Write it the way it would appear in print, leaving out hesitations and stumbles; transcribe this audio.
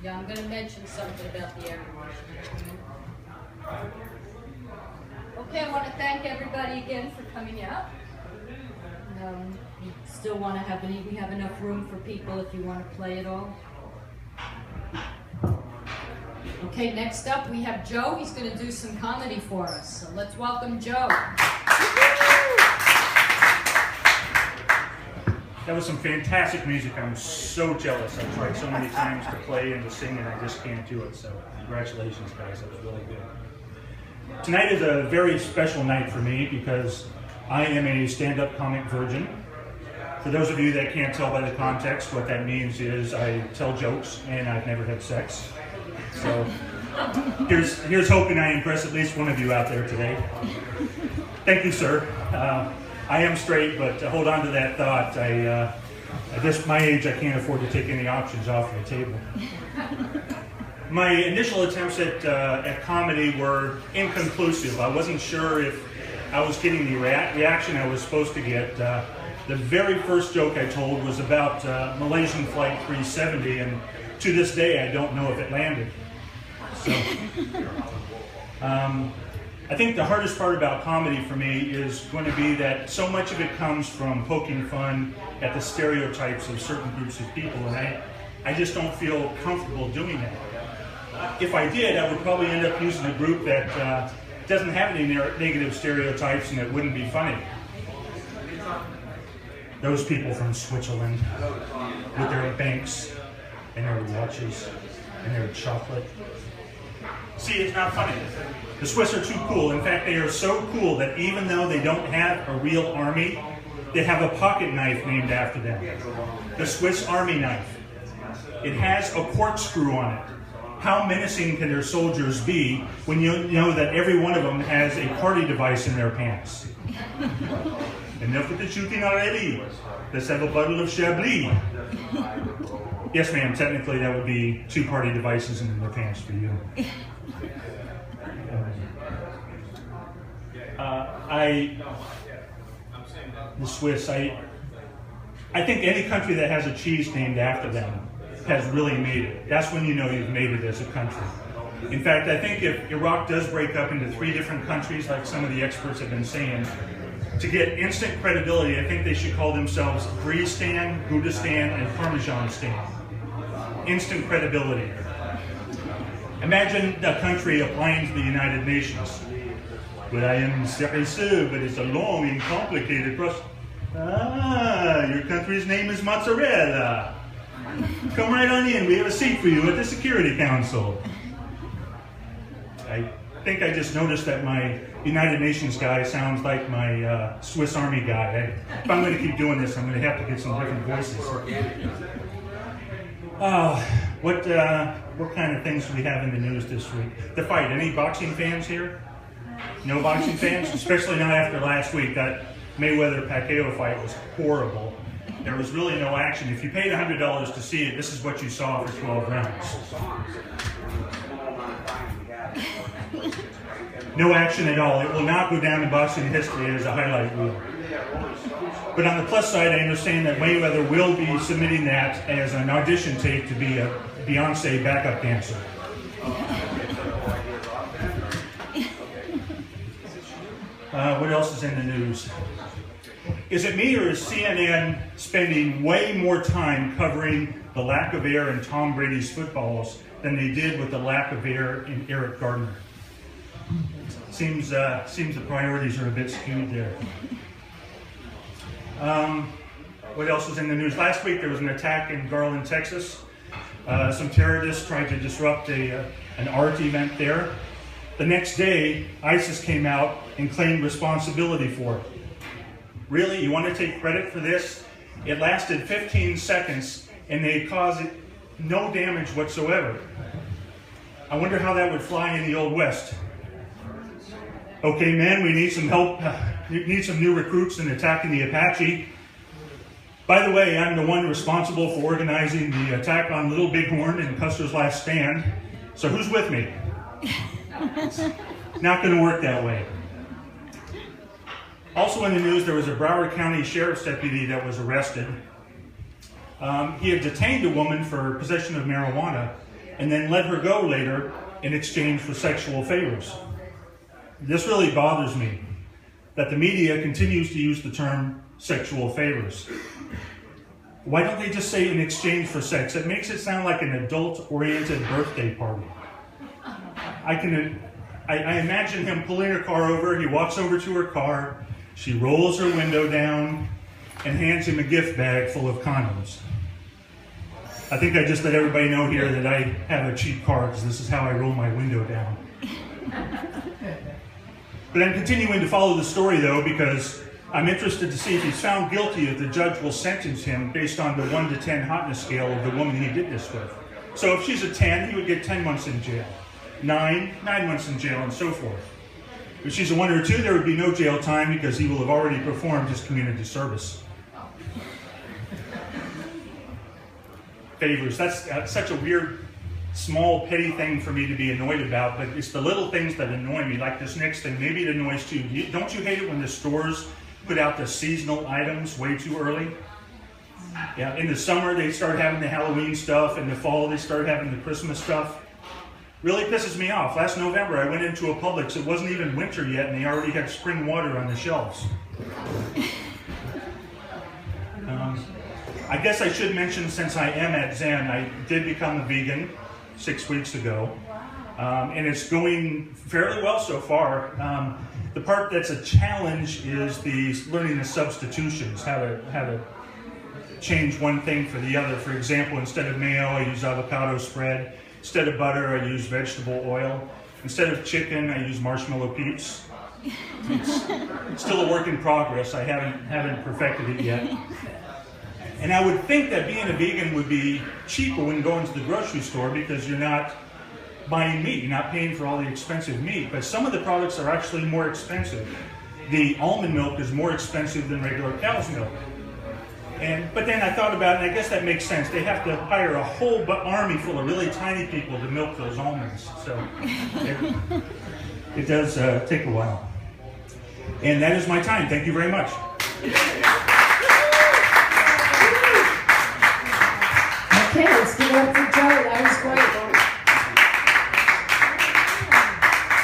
Yeah, I'm going to mention something about the air conditioning. Okay, I want to thank everybody again for coming out. We still want to have we have enough room for people if you want to play it all. Okay, next up we have Joe. He's going to do some comedy for us. So let's welcome Joe. That was some fantastic music. I'm so jealous. I've tried so many times to play and to sing, and I just can't do it. So congratulations, guys. That was really good. Tonight is a very special night for me because I am a stand-up comic virgin. For those of you that can't tell by the context, what that means is I tell jokes and I've never had sex. So here's hoping I impress at least one of you out there today. Thank you, sir. I am straight, but to hold on to that thought, at this my age, I can't afford to take any options off the table. My initial attempts at comedy were inconclusive. I wasn't sure if I was getting the reaction I was supposed to get. The very first joke I told was about Malaysian Flight 370, and to this day, I don't know if it landed. So, I think the hardest part about comedy for me is going to be that so much of it comes from poking fun at the stereotypes of certain groups of people, and I just don't feel comfortable doing that. If I did, I would probably end up using a group that doesn't have any negative stereotypes, and it wouldn't be funny. Those people from Switzerland with their banks and their watches and their chocolate. See, it's not funny. The Swiss are too cool. In fact, they are so cool that even though they don't have a real army, they have a pocket knife named after them. The Swiss Army knife. It has a corkscrew on it. How menacing can their soldiers be when you know that every one of them has a party device in their pants? Enough with the shooting already. Let's have a bottle of Chablis. Yes, ma'am, technically that would be 2 party devices in their pants for you. The Swiss, I think any country that has a cheese named after them has really made it. That's when you know you've made it as a country. In fact, I think if Iraq does break up into 3 different countries, like some of the experts have been saying, to get instant credibility, I think they should call themselves Brie-stan, Gouda-stan, and Parmesan-stan. Instant credibility. Imagine a country applying to the United Nations. But I am sérieux, but it's a long and complicated process. Ah, your country's name is mozzarella. Come right on in, we have a seat for you at the Security Council. I think I just noticed that my United Nations guy sounds like my Swiss Army guy. If I'm going to keep doing this, I'm going to have to get some different voices. What kind of things do we have in the news this week? The fight. Any boxing fans here? No boxing fans? Especially not after last week. That Mayweather-Pacquiao fight was horrible. There was really no action. If you paid $100 to see it, this is what you saw for 12 rounds. No action at all. It will not go down in boxing history as a highlight reel. But on the plus side, I understand that Mayweather will be submitting that as an audition tape to be a Beyonce backup dancer. What else is in the news? Is it me, or is CNN spending way more time covering the lack of air in Tom Brady's footballs than they did with the lack of air in Eric Gardner? Seems the priorities are a bit skewed there. What else is in the news? Last week there was an attack in Garland, Texas. Some terrorists tried to disrupt an art event there. The next day, ISIS came out and claimed responsibility for it. Really? You want to take credit for this? It lasted 15 seconds and they caused no damage whatsoever. I wonder how that would fly in the Old West. Okay, man, we need some help. We need some new recruits in attacking the Apache. By the way, I'm the one responsible for organizing the attack on Little Bighorn in Custer's Last Stand. So who's with me? Not going to work that way. Also in the news, there was a Broward County Sheriff's deputy that was arrested. He had detained a woman for possession of marijuana, and then let her go later in exchange for sexual favors. This really bothers me, that the media continues to use the term sexual favors. Why don't they just say in exchange for sex? It makes it sound like an adult-oriented birthday party. I imagine him pulling her car over, he walks over to her car, she rolls her window down, and hands him a gift bag full of condoms. I think I just let everybody know here that I have a cheap car because this is how I roll my window down. But I'm continuing to follow the story though because I'm interested to see if he's found guilty, if the judge will sentence him based on the 1 to 10 hotness scale of the woman he did this with. So if she's a 10, he would get 10 months in jail. 9 months in jail, and so forth. If she's a 1 or 2, there would be no jail time because he will have already performed his community service. Favors, that's such a weird, small, petty thing for me to be annoyed about, but it's the little things that annoy me, like this next thing. Maybe it annoys you. Don't you hate it when the stores put out the seasonal items way too early? Yeah, in the summer they start having the Halloween stuff, in the fall they start having the Christmas stuff. Really pisses me off. Last November I went into a Publix, it wasn't even winter yet, and they already had spring water on the shelves. I guess I should mention, since I am at Zen, I did become a vegan 6 weeks ago, and it's going fairly well so far. The part that's a challenge is learning the substitutions, how to change one thing for the other. For example, instead of mayo, I use avocado spread. Instead of butter, I use vegetable oil. Instead of chicken, I use marshmallow peeps. It's still a work in progress. I haven't perfected it yet. And I would think that being a vegan would be cheaper when going to the grocery store because you're not buying meat, you're not paying for all the expensive meat. But some of the products are actually more expensive. The almond milk is more expensive than regular cow's milk. But then I thought about it, and I guess that makes sense. They have to hire a whole army full of really tiny people to milk those almonds. So it does take a while. And that is my time. Thank you very much. Okay, let's give it up for Joe. That was great.